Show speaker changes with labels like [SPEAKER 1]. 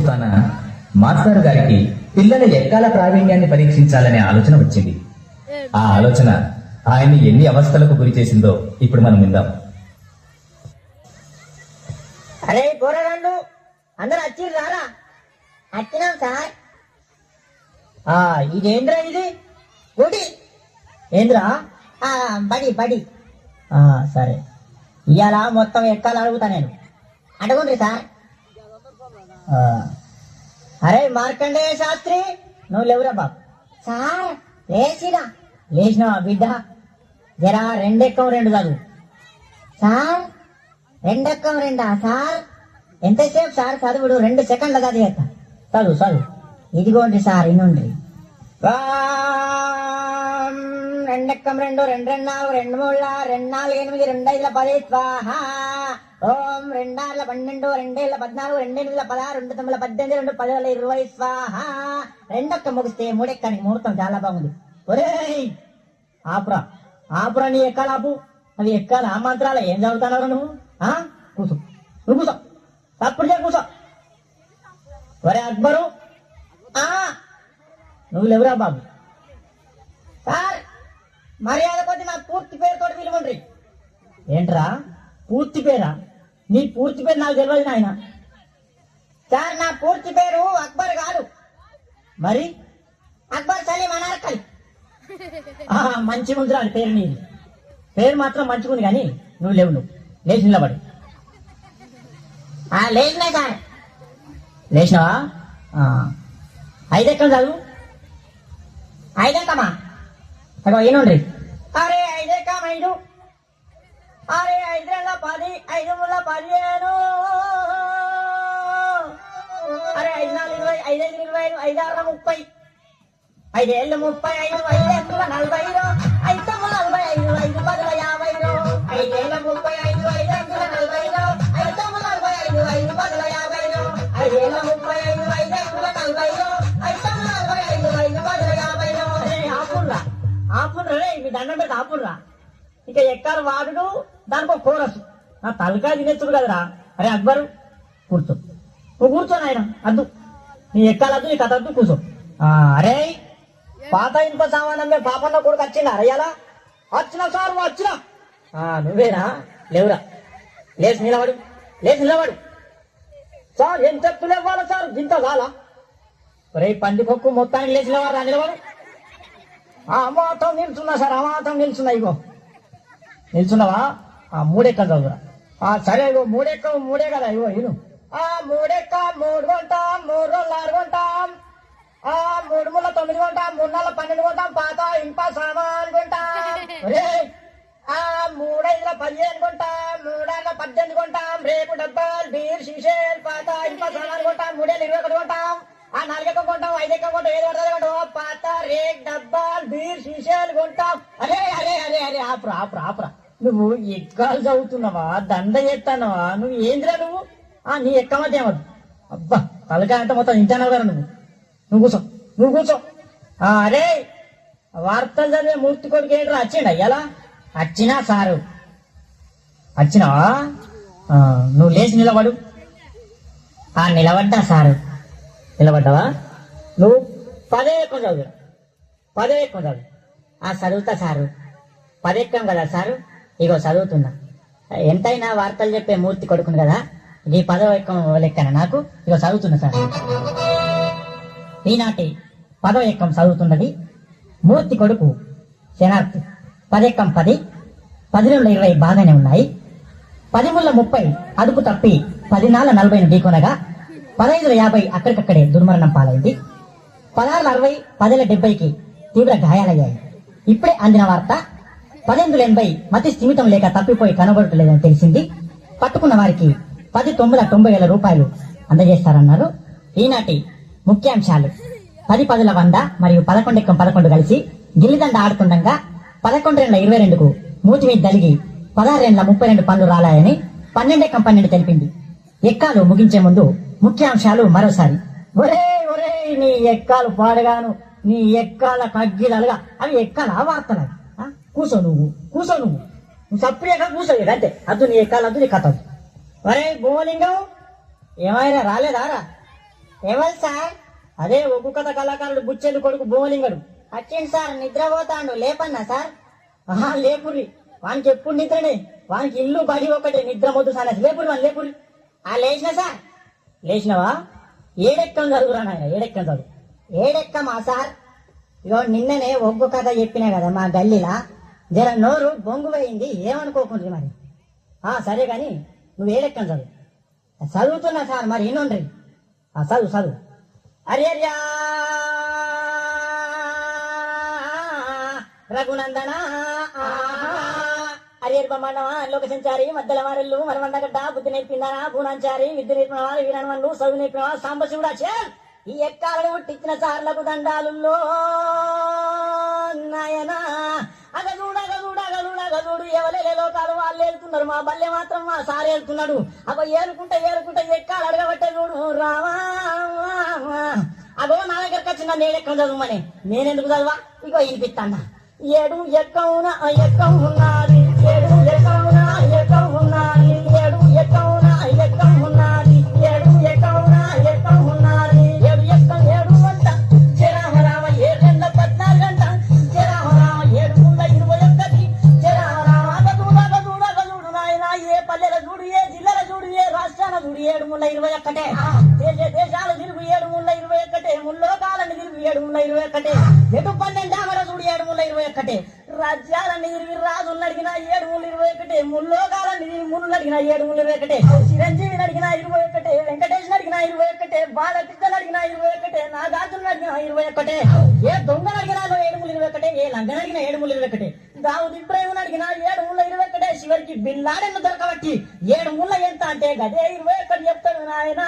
[SPEAKER 1] చూస్తాన master గారికి పిల్లల ఎక్కాల ప్రావీణ్యాన్ని పరీక్షించాలనే ఆలోచన వచ్చింది. ఆ ఆలోచన ఆయన్ని ఎన్ని అవస్థలకు గురి చేసిందో ఇప్పుడు మనం విందాం.
[SPEAKER 2] అరే పోరాడు, అందరు వచ్చి రారా. వచ్చినాం సార్. ఇదేంద్రా ఇది గుడి ఏంద్రా? బడి బడి. సరే, ఇవాళ మొత్తం ఎక్కాలి అడుగుతా నేను. అడగండి సార్. అరే మార్కండేయ శాస్త్రి, నువ్వు లేవురా బాబు. సార్ లేచినా బిడ్డ, జరా రెండెక్కం రెండు చదువు. సార్ రెండెక్కం రెండా సార్? ఎంతసేపు సార్ చదువుడు? 2 సెకండ్ల చదివేస్తా. చదువు. ఇదిగోండి సార్, ఇనుండి. రెండెక్కం రెండు, 2 2 4, 2 3 2 4 8 2 5 10 స్వాహ. ఓం 2 6 12 2 7 14 2 8 16 2 9 18 2 10 20 స్వాహ. రెండొక్క ముగిస్తే మూడెక్కడానికి ముహూర్తం చాలా బాగుంది. ఒరేయ్ ఆపురా నీ ఎక్కాలి ఆపు. అవి ఎక్కాలి ఆ మంత్రాలు ఏం చదువుతున్నావు నువ్వు? కూర్చో తప్పుడు కూర్చో. ఒరే అక్బరు, నువ్వు లేవురా బాబు. సార్ మర్యాద కొద్ది నా పూర్తి పేరుతో పిలువండి. ఏంట్రా పూర్తి పేరా? నీ పూర్తి పేరు నాకు తెలియదు నాయన. సార్ నా పూర్తి పేరు అక్బర్ కాదు. మరి అక్బర్ సలీం అనార్కలి. మంచిగా ఉందిరా పేరు. నీది పేరు మాత్రం మంచిగుంది, కానీ నువ్వు లేవు లేచి నిలబడు. లేచినా సార్. లేచినావా? 5 ఎక్కం చదువు. 5 ఎక్కమా? అగో ఏనుండ్రి. అరే 5 ఎక్కం 5. అరే 5 2 10, 5 3 15. అరే 5 4 20, 5 5 25, 5 6 30, 5 7 35, 5 8 40, 5 9 45, 5 10 50, 5 7 35, 5 8 45, 5 9 45, 5 10 50, 5 10 50, 5 7 35, 5 8 45, 5 10 50. ఆపుర్రా రే, ఇవి దండం పెట్టి ఆపుర్రా. ఇక ఎక్కాలి వాడుడు, దానికి ఒక కోరసు. నా తలకాయ తినేచ్చుడు కదరా. అరే అక్బరు కూర్చో. నువ్వు కూర్చో నాయన. అద్దు నీ ఎక్కాలద్దు, నీ కథ అద్దు, కూర్చో. అరే పాత ఇనుప సామానమ్మే పాపన్న కొడుకు వచ్చిందా అరయ్యాలా? వచ్చినా సార్ వచ్చినా. నువ్వేనా? లేవురా. లేచి నిలబడు. సార్ ఏం చెప్పులు ఇవ్వాలా సార్? ఇంత కాలా? రే పందికొక్కు మొత్తానికి లేచి నిలబడు. అమాతం నిల్చున్నా సార్, అమాతం నిల్చున్నా. ఇగో నిల్చున్నావా? 3 ఎక్కం చదువురా. సరే ఇగో 3 ఎక్కం 3 కదా. ఇగో ఇను 3 ఎక్కం 3 కొంటాం, 3 రోజులు 6 కొంటాం, 3 3 9 కొంటాం, 3 4 12 కొంటాం, పాత ఇంప సామాన్ కొంటాం. 3 5 15 కొంటాం, 3 6 18 కొంటాం, రేపు డబ్బాలు బీర్ షీషేల్ పాత ఇంప సామాన్ కొంటాం, 3 7 21 కొంటాం, 4 ఎక్కం కొంటాం, 5 ఎక్కం కొంటాం, 7 పడుతుంది కొంటాం, పాత రేక్ డబ్బాలు బీర్ షీషేలు కొంటాం. అరే ఆపురా. నువ్వు ఎక్కాలు చదువుతున్నావా? దండ చేస్తానవా? నువ్వు ఏందిరా నువ్వు? నీ ఎక్కమతి ఏమద్దు. అబ్బా తలకాయ అంతా మొత్తం ఇంటానవు కదా నువ్వు కూర్చో. అరే వార్తలు చదివే మూర్తి కొడుకు ఏంట్రా వచ్చిండ అయ్యాలా? వచ్చినా సారు. వచ్చినావా? నువ్వు లేచి నిలబడు. నిలబడ్డా సారు. నిలబడ్డావా? నువ్వు 10 ఎక్కం చదువు. 10 ఎక్కం చదువు. చదువుతా సారు. 10 ఎక్కం కదా సారు? ఇగో చదువుతున్నా. ఎంతైనా వార్తలు చెప్పే మూర్తి కొడుకును కదా, ఈ 10వ ఎక్కం లెక్కన నాకు. ఇగో చదువుతున్నా సార్. ఈనాటి 10వ ఎక్కం చదువుతున్నది మూర్తి కొడుకు శనార్థి. 10 ఎక్కం 10, 10 20 బాగానే ఉన్నాయి. 10 ముళ్ళ 30 అదుపు తప్పి 10 నాళ్ళ 40 ఢీకొనగా 15 50 అక్కడికక్కడే దుర్మరణం పాలైంది. 16 60, 10 70కి తీవ్ర గాయాలయ్యాయి. ఇప్పుడే అందిన వార్త 18 80 మతి స్థిమితం లేక తప్పిపోయి కనబడటలేదని తెలిసింది. పట్టుకున్న వారికి 10 9 90,000 రూపాయలు అందజేస్తారన్నారు. ఈనాటి ముఖ్యాంశాలు: 10 10 100 మరియు 11 ఎక్కం 11 కలిసి గిల్లిదండ ఆడుతుండగా 11 22కు మూతి మీద తలిగి 16 32 పనులు రాలాయని 12 ఎక్కం 12 తెలిపింది. ఎక్కాలు ముగించే ముందు ముఖ్యాంశాలు మరోసారి. ఒరే నీ ఎక్కాలు పాడగాను, నీ ఎక్కాల కగ్గిలలుగా అవి ఎక్కాల వార్తలు. కూర్చో నువ్వు సప్రియగా కూర్చో. అంతే, అద్దు నీ ఎక్కాలద్దు, నీ కథ. ఒరే భూమలింగం, ఏమైనా రాలేదారా?
[SPEAKER 3] ఎవరు సార్?
[SPEAKER 2] అదే ఒగ్గు కథ కళాకారుడు బుచ్చెలు కొడుకు భూమలింగడు.
[SPEAKER 3] వచ్చింది సార్, నిద్రపోతాండు, లేపన్నా సార్?
[SPEAKER 2] ఆహా లేపుర్రి, వానికి ఎప్పుడు నిద్రనే, వానికి ఇల్లు బడి ఒకటే, నిద్ర మొద్దు సానేసి లేపుర్రి, వాని లేపుర్రి.
[SPEAKER 3] లేచిన సార్?
[SPEAKER 2] లేచినవా? ఏడెక్కం చదువురా నాయన, ఏడెక్కం చదువు.
[SPEAKER 3] ఏడెక్కమా సార్? ఇగో నిన్ననే ఒగ్గు కథ చెప్పినా కదా మా గల్లీలా, జర నోరు బొంగు పోయింది, ఏమనుకోకుండ్రి మరి.
[SPEAKER 2] సరే గాని నువ్వు ఏడెక్కం చదువు.
[SPEAKER 3] చదువుతున్నా సార్, మరి ఇన్నుండ్రి.
[SPEAKER 2] చదువు చదువు. అర్యర్యా రఘునందన అరియర్ బొమ్మన్నవా లోక సంచారి మధ్యల వారెల్లు మరవండగడ్డ బుద్ధి నేర్పిందానా పూనాంచారి విద్య నేర్పిన వారు వీరనవన్ను చదువు నేర్పిన వారు సాంబశివుడా చేర్. ఈ ఎక్కాలను పుట్టించిన సార్లకు దండాలుల్లో నాయనా అగదూడు ఎవలేలే లోకాలు వాళ్ళు వెళ్తున్నారు, మా బల్లె మాత్రం మా సార్ వెళ్తున్నాడు. అగో ఏరుకుంటే ఎక్కాలు అడగబట్టే చూడు రావా. అగో నా దగ్గరకు వచ్చిన నేనెక్కం చదువుమని, నేనెందుకు చదువా? ఇగో వినిపిస్తాను. ఏడు ఎక్కవున ఎక్కం ఉన్నది, ఏడు ఎక్కవున ఎక్కం ఉన్నది, ఏడు ఎక్కవున ఎక్కం ఉన్నది, ఏడు ఎక్కవున ఎక్కం ఉన్నది, ఏడు ఎక్కం 7 గంట జరామరామ 7:14 గంట జరామరామ 7:21 జరామరామ. అగదూడు నాయన, ఏ పల్లెల చూడు, ఏ జిల్లాల చూడు, ఏ రాష్ట్రాల చూడు 7:21. దేశాలు తిరుగు 7:21, ముల్లోకాలను తిరుగు 7:21, ఎటు 12 ఆమర చూడు 7:21, రాజ్యాలన్నీ తిరిగి రాజులను అడిగిన 7:21, ముల్లోకాలన్నీ తిరిగి ముళ్ళు అడిగిన 7:21, చిరంజీవిని అడిగిన 21, వెంకటేశ్వర అడిగిన 21, బాలకృష్ణ అడిగిన 21, నాగార్జున అడిగిన 21, ఏ దొంగను అడిగినా 7:21, ఏ లంగన అడిగిన 7:21, దావుద్ ఇబ్రాహిం అడిగిన 7:21, చివరికి బిల్లాడెన్ను దొరకబట్టి 7 ఎంత అంటే గదే 21 చెప్తాడు నాయనా.